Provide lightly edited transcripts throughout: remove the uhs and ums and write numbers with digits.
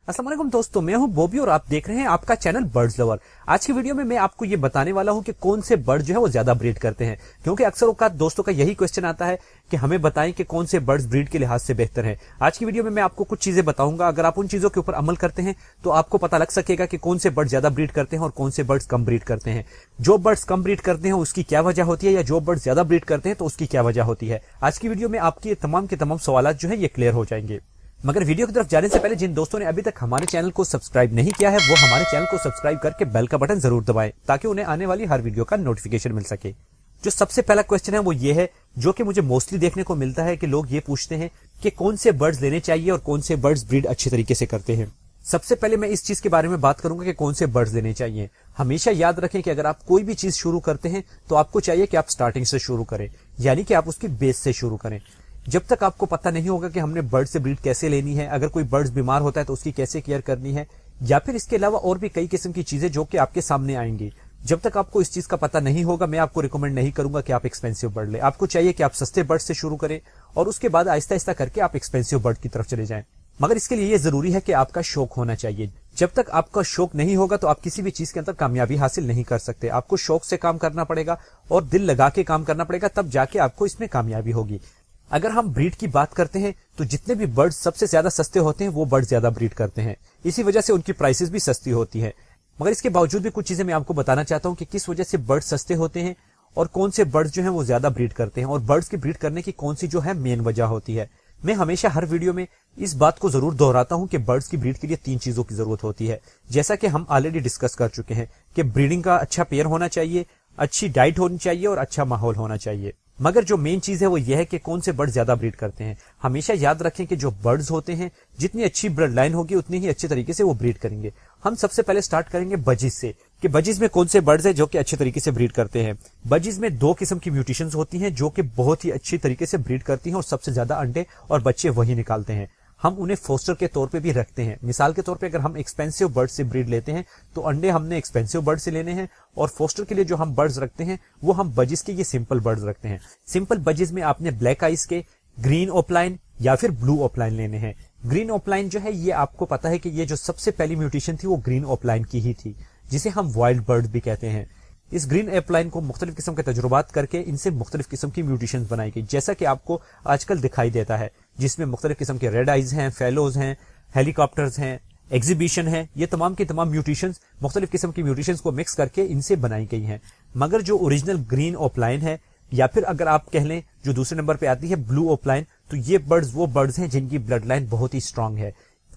अस्सलाम वालेकुम दोस्तों, मैं हूं बॉबी और आप देख रहे हैं आपका चैनल बर्ड्स लवर। आज की वीडियो में मैं आपको ये बताने वाला हूं कि कौन से बर्ड जो है वो ज्यादा ब्रीड करते हैं, क्योंकि अक्सर औकात दोस्तों का यही क्वेश्चन आता है कि हमें बताएं कि कौन से बर्ड्स ब्रीड के लिहाज से बेहतर हैं। आज की वीडियो में मैं आपको कुछ चीजें बताऊंगा। अगर आप उन चीजों के ऊपर अमल करते हैं तो आपको पता लग सकेगा कि कौन से बर्ड ज्यादा ब्रीड करते हैं और कौन से बर्ड्स कम ब्रीड करते हैं। जो बर्ड्स कम ब्रीड करते हैं उसकी क्या वजह होती है, या जो बर्ड्स ज्यादा ब्रीड करते हैं तो उसकी क्या वजह होती है। आज की वीडियो में आपकी तमाम के तमाम सवाल जो है ये क्लियर हो जाएंगे। मगर वीडियो की तरफ जाने से पहले जिन दोस्तों ने अभी तक हमारे चैनल को सब्सक्राइब नहीं किया है वो हमारे चैनल को सब्सक्राइब करके बेल का बटन जरूर दबाएं ताकि उन्हें आने वाली हर वीडियो का नोटिफिकेशन मिल सके। जो सबसे पहला क्वेश्चन है वो ये है, जो कि मुझे मोस्टली देखने को मिलता है कि लोग ये पूछते हैं कि कौन से बर्ड्स लेने चाहिए और कौन से बर्ड्स ब्रीड अच्छे तरीके से करते हैं। सबसे पहले मैं इस चीज के बारे में बात करूंगा कि कौन से बर्ड्स लेने चाहिए। हमेशा याद रखें कि अगर आप कोई भी चीज शुरू करते हैं तो आपको चाहिए कि आप स्टार्टिंग से शुरू करें, यानी कि आप उसकी बेस से शुरू करें। जब तक आपको पता नहीं होगा कि हमने बर्ड से ब्रीड कैसे लेनी है, अगर कोई बर्ड्स बीमार होता है तो उसकी कैसे केयर करनी है, या फिर इसके अलावा और भी कई किस्म की चीजें जो कि आपके सामने आएंगी, जब तक आपको इस चीज का पता नहीं होगा मैं आपको रिकमेंड नहीं करूंगा कि आप एक्सपेंसिव बर्ड ले। आपको चाहिए कि आप सस्ते बर्ड से शुरू करें और उसके बाद आहिस्ता आहिस्ता करके आप एक्सपेंसिव बर्ड की तरफ चले जाएं। मगर इसके लिए ये जरूरी है कि आपका शौक होना चाहिए। जब तक आपका शौक नहीं होगा तो आप किसी भी चीज के अंदर कामयाबी हासिल नहीं कर सकते। आपको शौक से काम करना पड़ेगा और दिल लगा के काम करना पड़ेगा, तब जाके आपको इसमें कामयाबी होगी। अगर हम ब्रीड की बात करते हैं तो जितने भी बर्ड्स सबसे ज्यादा सस्ते होते हैं वो बर्ड ज्यादा ब्रीड करते हैं। इसी वजह से उनकी प्राइसेस भी सस्ती होती है। मगर इसके बावजूद भी कुछ चीजें मैं आपको बताना चाहता हूं कि किस वजह से बर्ड सस्ते होते हैं और कौन से बर्ड्स जो हैं वो ज्यादा ब्रीड करते हैं, और बर्ड्स की ब्रीड करने की कौन सी जो है मेन वजह होती है। मैं हमेशा हर वीडियो में इस बात को जरूर दोहराता हूं कि बर्ड्स की ब्रीड के लिए 3 चीजों की जरूरत होती है। जैसा कि हम ऑलरेडी डिस्कस कर चुके हैं कि ब्रीडिंग का अच्छा पेयर होना चाहिए, अच्छी डाइट होनी चाहिए और अच्छा माहौल होना चाहिए। मगर जो मेन चीज है वो ये है कि कौन से बर्ड ज्यादा ब्रीड करते हैं। हमेशा याद रखें कि जो बर्ड्स होते हैं जितनी अच्छी ब्लड लाइन होगी उतनी ही अच्छे तरीके से वो ब्रीड करेंगे। हम सबसे पहले स्टार्ट करेंगे बजीज से कि बजीज में कौन से बर्ड्स हैं जो कि अच्छे तरीके से ब्रीड करते हैं। बजीज में 2 किस्म की म्यूटेशंस होती हैं जो कि बहुत ही अच्छी तरीके से ब्रीड करती हैं और सबसे ज्यादा अंडे और बच्चे वही निकालते हैं। हम उन्हें फोस्टर के तौर पे भी रखते हैं। मिसाल के तौर पे अगर हम एक्सपेंसिव बर्ड से ब्रीड लेते हैं तो अंडे हमने एक्सपेंसिव बर्ड से लेने हैं, और फोस्टर के लिए जो हम बर्ड्स रखते हैं वो हम बजीज के ये सिंपल बर्ड्स रखते हैं। सिंपल बजीज में आपने ब्लैक आइज के, ग्रीन ओपलाइन या फिर ब्लू ओपलाइन लेने हैं। ग्रीन ओपलाइन जो है ये आपको पता है कि ये जो सबसे पहली म्यूटेशन थी वो ग्रीन ओपलाइन की ही थी, जिसे हम वाइल्ड बर्ड भी कहते हैं। इस ग्रीन एपलाइन को मुख्तलिफ किस्म के तजुर्बात करके इनसे मुख्तलिफ किस्म की म्यूटेशन बनाई गई, जैसा कि आपको आजकल दिखाई देता है, जिसमें मुख्तलिफ किस्म के रेड आइज हैं, फेलोज हैं, हेलीकॉप्टर्स हैं, एग्जीबिशन है। ये तमाम की तमाम म्यूटेशंस मुख्तलिफ किस्म की म्यूटेशंस को मिक्स करके इनसे बनाई गई हैं। मगर जो ओरिजिनल ग्रीन ओपलाइन है, या फिर अगर आप कह लें जो दूसरे नंबर पे आती है ब्लू ओपलाइन, तो ये बर्ड्स वो बर्ड्स हैं जिनकी ब्लड लाइन बहुत ही स्ट्रांग है।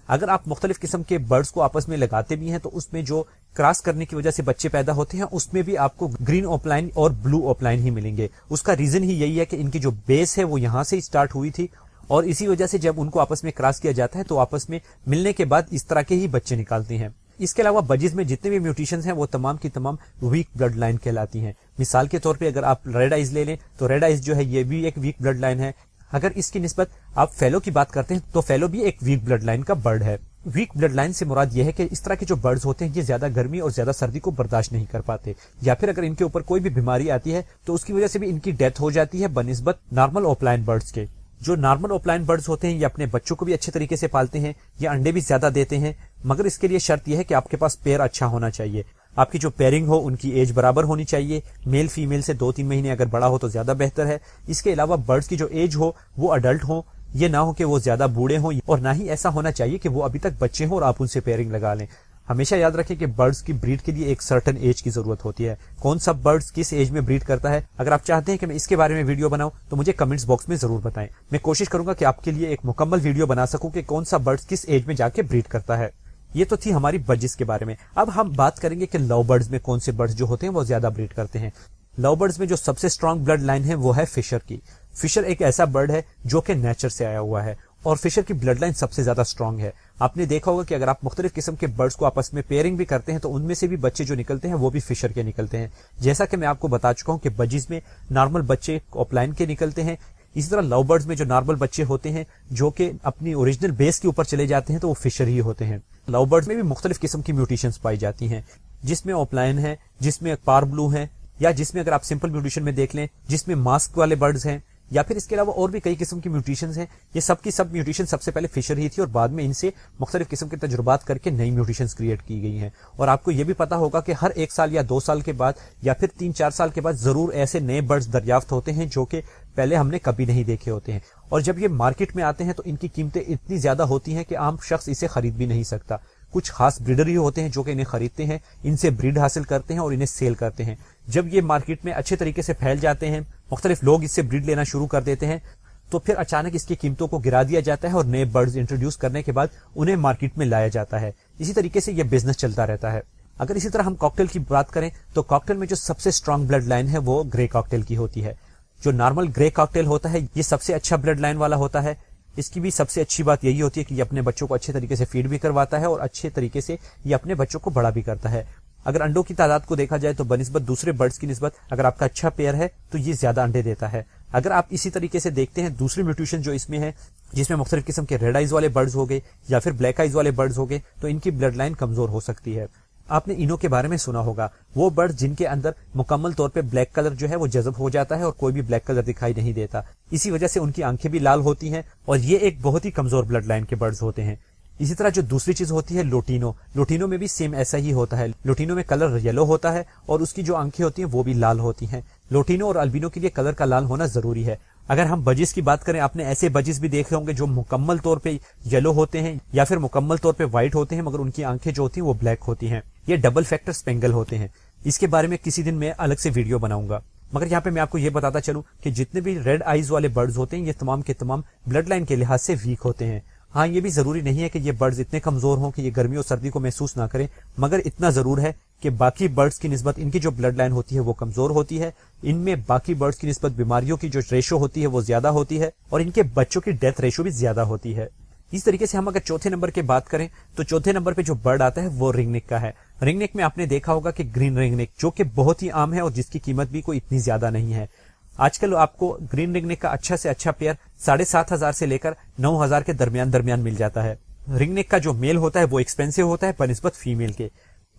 अगर आप मुख्तलिफ किस्म के बर्ड्स को आपस में लगाते भी हैं तो उसमें जो क्रॉस करने की वजह से बच्चे पैदा होते हैं उसमें भी आपको ग्रीन ओपलाइन और ब्लू ओपलाइन ही मिलेंगे। उसका रीजन ही यही है कि इनकी जो बेस है वो यहाँ से स्टार्ट हुई थी, और इसी वजह से जब उनको आपस में क्रॉस किया जाता है तो आपस में मिलने के बाद इस तरह के ही बच्चे निकालते हैं। इसके अलावा बजीज में जितने भी म्यूटेशंस हैं वो तमाम की तमाम वीक ब्लड लाइन कहलाती हैं। मिसाल के तौर पे अगर आप रेड आइज ले लें तो रेड आइज जो है ये भी एक वीक ब्लड लाइन है। अगर इसकी निस्बत आप फेलो की बात करते हैं तो फेलो भी एक वीक ब्लड लाइन का बर्ड है। वीक ब्लड लाइन से मुराद यह है कि इस तरह के जो बर्ड्स होते हैं ये ज्यादा गर्मी और ज्यादा सर्दी को बर्दाश्त नहीं कर पाते, या फिर अगर इनके ऊपर कोई भी बीमारी आती है तो उसकी वजह से भी इनकी डेथ हो जाती है बनिस्बत नॉर्मल ओपलाइन बर्ड्स के। जो नॉर्मल ओपलाइन बर्ड्स होते हैं ये अपने बच्चों को भी अच्छे तरीके से पालते हैं, ये अंडे भी ज्यादा देते हैं, मगर इसके लिए शर्त यह है कि आपके पास पेयर अच्छा होना चाहिए। आपकी जो पेयरिंग हो उनकी एज बराबर होनी चाहिए। मेल फीमेल से 2-3 महीने अगर बड़ा हो तो ज्यादा बेहतर है। इसके अलावा बर्ड्स की जो एज हो वो अडल्ट हो, ये ना हो कि वो ज्यादा बूढ़े हों, और ना ही ऐसा होना चाहिए कि वो अभी तक बच्चे हों और आप उनसे पेयरिंग लगा लें। हमेशा याद रखें कि बर्ड्स की ब्रीड के लिए एक सर्टेन एज की जरूरत होती है। कौन सा बर्ड्स किस एज में ब्रीड करता है, अगर आप चाहते हैं कि मैं इसके बारे में वीडियो बनाऊं तो मुझे कमेंट्स बॉक्स में जरूर बताएं। मैं कोशिश करूंगा कि आपके लिए एक मुकम्मल वीडियो बना सकूं कि कौन सा बर्ड्स किस एज में जाके ब्रीड करता है। ये तो थी हमारी बजिस के बारे में। अब हम बात करेंगे कि लव बर्ड्स में कौन से बर्ड्स जो होते हैं वो ज्यादा ब्रीड करते हैं। लव बर्ड्स में जो सबसे स्ट्रांग ब्लड लाइन है वो है फिशर की। फिशर एक ऐसा बर्ड है जो कि नेचर से आया हुआ है, और फिशर की ब्लड लाइन सबसे ज्यादा स्ट्रांग है। आपने देखा होगा कि अगर आप मुख्तलिफ किस्म के बर्ड्स को आपस में पेयरिंग भी करते हैं तो उनमें से भी बच्चे जो निकलते हैं वो भी फिशर के निकलते हैं। जैसा कि मैं आपको बता चुका हूं कि बजीज में नॉर्मल बच्चे ओपलाइन के निकलते हैं, इसी तरह लव बर्ड्स में जो नॉर्मल बच्चे होते हैं जो कि अपनी ओरिजिनल बेस के ऊपर चले जाते हैं तो वो फिशर ही होते हैं। लव बर्ड्स में भी मुख्तलिफ किस्म की म्यूटेशंस पाई जाती हैं, जिसमें ओपलाइन है, जिसमें पार ब्लू है, या जिसमें अगर आप सिंपल म्यूटेशन में देख लें जिसमें मास्क वाले बर्ड्स हैं, या फिर इसके अलावा और भी कई किस्म की म्यूटेशंस हैं। ये सब की सब म्यूटेशन सबसे पहले फिशर ही थी और बाद में इनसे मुख्तलिफ किस्म के तजुर्बात करके नई म्यूटेशंस क्रिएट की गई हैं। और आपको ये भी पता होगा कि हर 1 साल या 2 साल के बाद या फिर 3-4 साल के बाद जरूर ऐसे नए बर्ड्स दरियाफ्त होते हैं जो कि पहले हमने कभी नहीं देखे होते हैं। और जब ये मार्केट में आते हैं तो इनकी कीमतें इतनी ज्यादा होती हैं कि आम शख्स इसे खरीद भी नहीं सकता। कुछ खास ब्रीडर ही होते हैं जो कि इन्हें खरीदते हैं, इनसे ब्रीड हासिल करते हैं और इन्हें सेल करते हैं। जब ये मार्केट में अच्छे तरीके से फैल जाते हैं, मुख्तलिफ लोग इससे ब्रीड लेना शुरू कर देते हैं, तो फिर अचानक इसकी कीमतों को गिरा दिया जाता है और नए बर्ड्स इंट्रोड्यूस करने के बाद उन्हें मार्केट में लाया जाता है। इसी तरीके से यह बिजनेस चलता रहता है। अगर इसी तरह हम कॉकटेल की बात करें तो कॉकटेल में जो सबसे स्ट्रांग ब्लड लाइन है वो ग्रे कॉकटेल की होती है। जो नॉर्मल ग्रे कॉकटेल होता है ये सबसे अच्छा ब्लड लाइन वाला होता है। इसकी भी सबसे अच्छी बात यही होती है कि ये अपने बच्चों को अच्छे तरीके से फीड भी करवाता है और अच्छे तरीके से ये अपने बच्चों को बड़ा भी करता है। अगर अंडों की तादाद को देखा जाए तो बनिस्बत दूसरे बर्ड्स की निस्बत अगर आपका अच्छा पेयर है तो ये ज्यादा अंडे देता है। अगर आप इसी तरीके से देखते हैं दूसरी म्यूटेशन जो इसमें है, जिसमें मुख्तलिफ किस्म के रेड आइज वाले बर्ड्स हो गए या फिर ब्लैक आइज वाले बर्ड्स हो गए, तो इनकी ब्लड लाइन कमजोर हो सकती है। आपने इनो के बारे में सुना होगा, वो बर्ड जिनके अंदर मुकम्मल तौर पे ब्लैक कलर जो है वो जज़ब हो जाता है और कोई भी ब्लैक कलर दिखाई नहीं देता। इसी वजह से उनकी आंखें भी लाल होती हैं और ये एक बहुत ही कमजोर ब्लड लाइन के बर्ड्स होते हैं। इसी तरह जो दूसरी चीज होती है लोटिनो, लोटिनो में भी सेम ऐसा ही होता है। लोटिनो में कलर येलो होता है और उसकी जो आंखें होती हैं वो भी लाल होती हैं। लोटिनो और अल्बिनो के लिए कलर का लाल होना जरूरी है। अगर हम बजिस की बात करें, आपने ऐसे बजिस भी देखे होंगे जो मुकम्मल तौर पे येलो होते हैं या फिर मुकम्मल तौर पे व्हाइट होते हैं, मगर उनकी आंखें जो होती हैं वो ब्लैक होती हैं। ये डबल फैक्टर स्पेंगल होते हैं। इसके बारे में किसी दिन मैं अलग से वीडियो बनाऊंगा। मगर यहाँ पे मैं आपको ये बताता चलूं कि जितने भी रेड आइज वाले बर्ड्स होते हैं ये तमाम के तमाम ब्लड लाइन के लिहाज से वीक होते हैं। हाँ, ये भी जरूरी नहीं है कि ये बर्ड्स इतने कमजोर हों कि ये गर्मी और सर्दी को महसूस ना करें, मगर इतना जरूर है कि बाकी बर्ड्स की निस्बत इनकी जो ब्लड लाइन होती है वो कमजोर होती है। इनमें बाकी बर्ड्स की निस्बत बीमारियों की जो रेशो होती है वो ज्यादा होती है और इनके बच्चों की डेथ रेशो भी ज्यादा होती है। इस तरीके से हम अगर चौथे नंबर की बात करें तो चौथे नंबर पे जो बर्ड आता है वो रिंगनेक का है। रिंगनेक में आपने देखा होगा कि ग्रीन रिंगनेक जो कि बहुत ही आम है और जिसकी कीमत भी कोई इतनी ज्यादा नहीं है। आजकल आपको ग्रीन रिंगनेक का अच्छा से अच्छा पेयर 7,500 से लेकर 9,000 के दरमियान मिल जाता है। रिंगनेक का जो मेल होता है वो एक्सपेंसिव होता है बनिस्बत फीमेल के,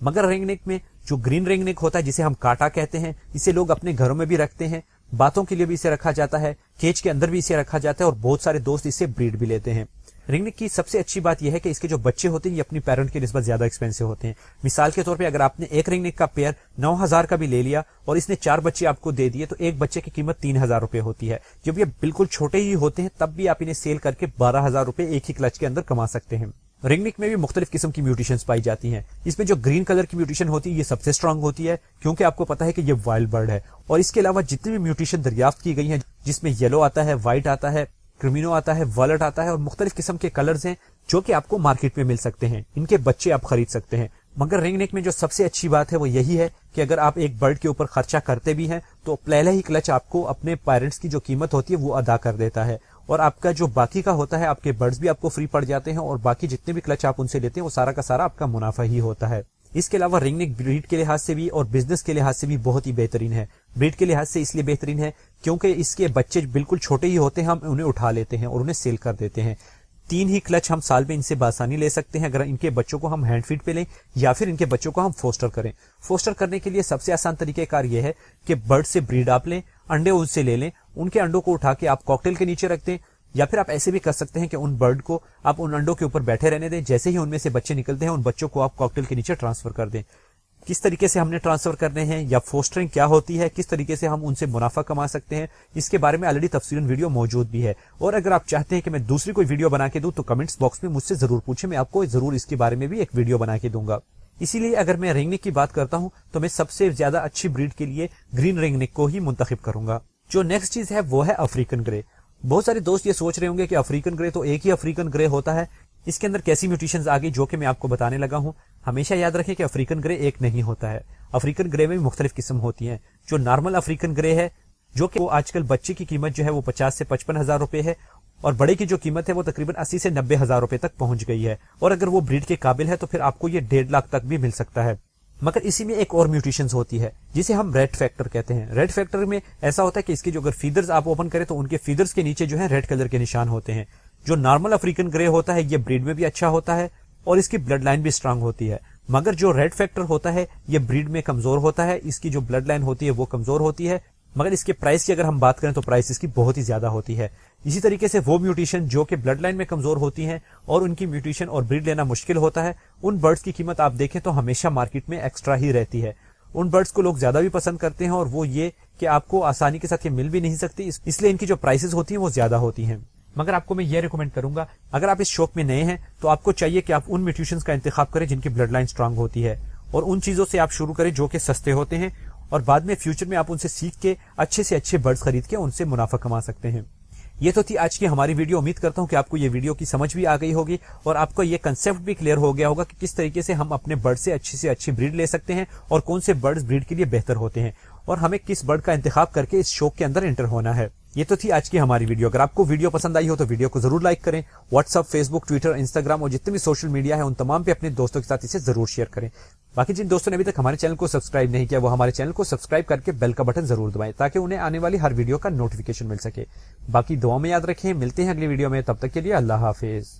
मगर रिंगनेक में जो ग्रीन रिंगनेक होता है जिसे हम काटा कहते हैं, इसे लोग अपने घरों में भी रखते हैं, बातों के लिए भी इसे रखा जाता है, केज के अंदर भी इसे रखा जाता है और बहुत सारे दोस्त इससे ब्रीड भी लेते हैं। रिंगनेक की सबसे अच्छी बात यह है कि इसके जो बच्चे होते हैं ये अपनी पेरेंट की निस्बत ज्यादा एक्सपेंसिव होते हैं। मिसाल के तौर पे अगर आपने एक रिंगनेक का पेयर 9,000 का भी ले लिया और इसने 4 बच्चे आपको दे दिए तो एक बच्चे की कीमत 3,000 रुपए होती है। जब ये बिल्कुल छोटे ही होते हैं तब भी आप इन्हें सेल करके 12,000 रुपए एक ही क्लच के अंदर कमा सकते हैं। रिंगनेक में भी मुख्तलिफ किस्म की म्यूटेशंस पाई जाती हैं। इसमें जो ग्रीन कलर की म्यूटेशन होती है ये सबसे स्ट्रांग होती है क्योंकि आपको पता है कि ये वाइल्ड बर्ड है। और इसके अलावा जितनी भी म्यूटेशन दरियाफ्त की गई है जिसमें येलो आता है, व्हाइट आता है, क्रिमिनो आता है, वॉलेट आता है और मुख्तलिफ किस्म के कलर्स हैं जो कि आपको मार्केट में मिल सकते हैं। इनके बच्चे आप खरीद सकते हैं। मगर रिंगनेक में जो सबसे अच्छी बात है वो यही है कि अगर आप एक बर्ड के ऊपर खर्चा करते भी हैं तो पहले ही क्लच आपको अपने पेरेंट्स की जो कीमत होती है वो अदा कर देता है और आपका जो बाकी का होता है, आपके बर्ड्स भी आपको फ्री पड़ जाते हैं और बाकी जितने भी क्लच आप उनसे लेते हैं वो सारा का सारा आपका मुनाफा ही होता है। इसके अलावा रिंगनेक ब्रीड के लिहाज से भी और बिजनेस के लिहाज से भी बहुत ही बेहतरीन है। ब्रीड के लिहाज से इसलिए बेहतरीन है क्योंकि इसके बच्चे बिल्कुल छोटे ही होते हैं, हम उन्हें उठा लेते हैं और उन्हें सेल कर देते हैं। 3 ही क्लच हम साल में इनसे बासानी ले सकते हैं अगर इनके बच्चों को हम हैंड फीड पे लें या फिर इनके बच्चों को हम फोस्टर करें। फोस्टर करने के लिए सबसे आसान तरीकेकार यह है कि बर्ड से ब्रीड आप लें, अंडे उनसे ले लें, उनके अंडों को उठा के आप कॉकटेल के नीचे रख दें या फिर आप ऐसे भी कर सकते हैं कि उन बर्ड को आप उन अंडों के ऊपर बैठे रहने दें। जैसे ही उनमें से बच्चे निकलते हैं उन बच्चों को आप कॉकटेल के नीचे ट्रांसफर कर दें। किस तरीके से हमने ट्रांसफर करने हैं या फोस्टरिंग क्या होती है, किस तरीके से हम उनसे मुनाफा कमा सकते हैं, इसके बारे में ऑलरेडी तफसीलन वीडियो मौजूद भी है। और अगर आप चाहते हैं कि मैं दूसरी कोई वीडियो बना के दूं तो कमेंट्स बॉक्स में मुझसे जरूर पूछें, मैं आपको जरूर इसके बारे में भी एक वीडियो बना के दूंगा। इसीलिए अगर मैं रिंगनेक की बात करता हूं तो मैं सबसे ज्यादा अच्छी ब्रीड के लिए ग्रीन रिंगनेक को ही मुंतखब करूंगा। जो नेक्स्ट चीज है वो है अफ्रीकन ग्रे। बहुत सारे दोस्त ये सोच रहे होंगे कि अफ्रीकन ग्रे तो एक ही अफ्रीकन ग्रे होता है, इसके अंदर कैसी म्यूटेशंस आ गई, जो कि मैं आपको बताने लगा हूं। हमेशा याद रखें कि अफ्रीकन ग्रे एक नहीं होता है। अफ्रीकन ग्रे में भी मुख्तलिफ किस्म होती हैं। जो नॉर्मल अफ्रीकन ग्रे है जो कि वो आजकल बच्चे की कीमत जो है वो 50 से 55 हजार रुपए है और बड़े की जो कीमत है वो तकरीबन 80 से 90 हजार रुपए तक पहुंच गई है। और अगर वो ब्रीड के काबिल है तो फिर आपको ये 1.5 लाख तक भी मिल सकता है। मगर इसी में एक और म्यूटेशन होती है जिसे हम रेड फैक्टर कहते हैं। रेड फैक्टर में ऐसा होता है कि इसके जो अगर फीदर्स आप ओपन करें तो उनके फीदर्स के नीचे जो है रेड कलर के निशान होते हैं। जो नॉर्मल अफ्रीकन ग्रे होता है ये ब्रीड में भी अच्छा होता है और इसकी ब्लड लाइन भी स्ट्रांग होती है। मगर जो रेड फैक्टर होता है ये ब्रीड में कमजोर होता है, इसकी जो ब्लड लाइन होती है वो कमजोर होती है, मगर इसके प्राइस की अगर हम बात करें तो प्राइस इसकी बहुत ही ज्यादा होती है। इसी तरीके से वो म्यूटेशन जो कि ब्लड लाइन में कमजोर होती हैं और उनकी म्यूटेशन और ब्रीड लेना मुश्किल होता है, उन बर्ड्स की कीमत आप देखें तो हमेशा मार्केट में एक्स्ट्रा ही रहती है। उन बर्ड्स को लोग ज्यादा भी पसंद करते हैं और वो ये कि आपको आसानी के साथ ये मिल भी नहीं सकती, इसलिए इनकी जो प्राइसेस होती हैं वो ज्यादा होती हैं। मगर आपको मैं ये रिकमेंड करूंगा, अगर आप इस शौक में नए हैं तो आपको चाहिए कि आप उन म्यूटेशंस का इंतखाब करें जिनकी ब्लड लाइन स्ट्रांग होती है और उन चीजों से आप शुरू करें जो कि सस्ते होते हैं और बाद में फ्यूचर में आप उनसे सीख के अच्छे से अच्छे बर्ड्स खरीद के उनसे मुनाफा कमा सकते हैं। ये तो थी आज की हमारी वीडियो। उम्मीद करता हूं कि आपको ये वीडियो की समझ भी आ गई होगी और आपको ये कंसेप्ट भी क्लियर हो गया होगा कि किस तरीके से हम अपने बर्ड से अच्छी ब्रीड ले सकते हैं और कौन से बर्ड्स ब्रीड के लिए बेहतर होते हैं और हमें किस बर्ड का इंतखाब करके इस शौक के अंदर एंटर होना है। ये तो थी आज की हमारी वीडियो। अगर आपको वीडियो पसंद आई हो तो वीडियो को जरूर लाइक करें। व्हाट्सएप, फेसबुक, ट्विटर, इंस्टाग्राम और जितने भी सोशल मीडिया है उन तमाम पे अपने दोस्तों के साथ इसे जरूर शेयर करें। बाकी जिन दोस्तों ने अभी तक हमारे चैनल को सब्सक्राइब नहीं किया वो हमारे चैनल को सब्सक्राइब करके बेल का बटन जरूर दबाएं ताकि उन्हें आने वाली हर वीडियो का नोटिफिकेशन मिल सके। बाकी दुआ में याद रखें, मिलते हैं अगली वीडियो में, तब तक के लिए अल्लाह हाफिज।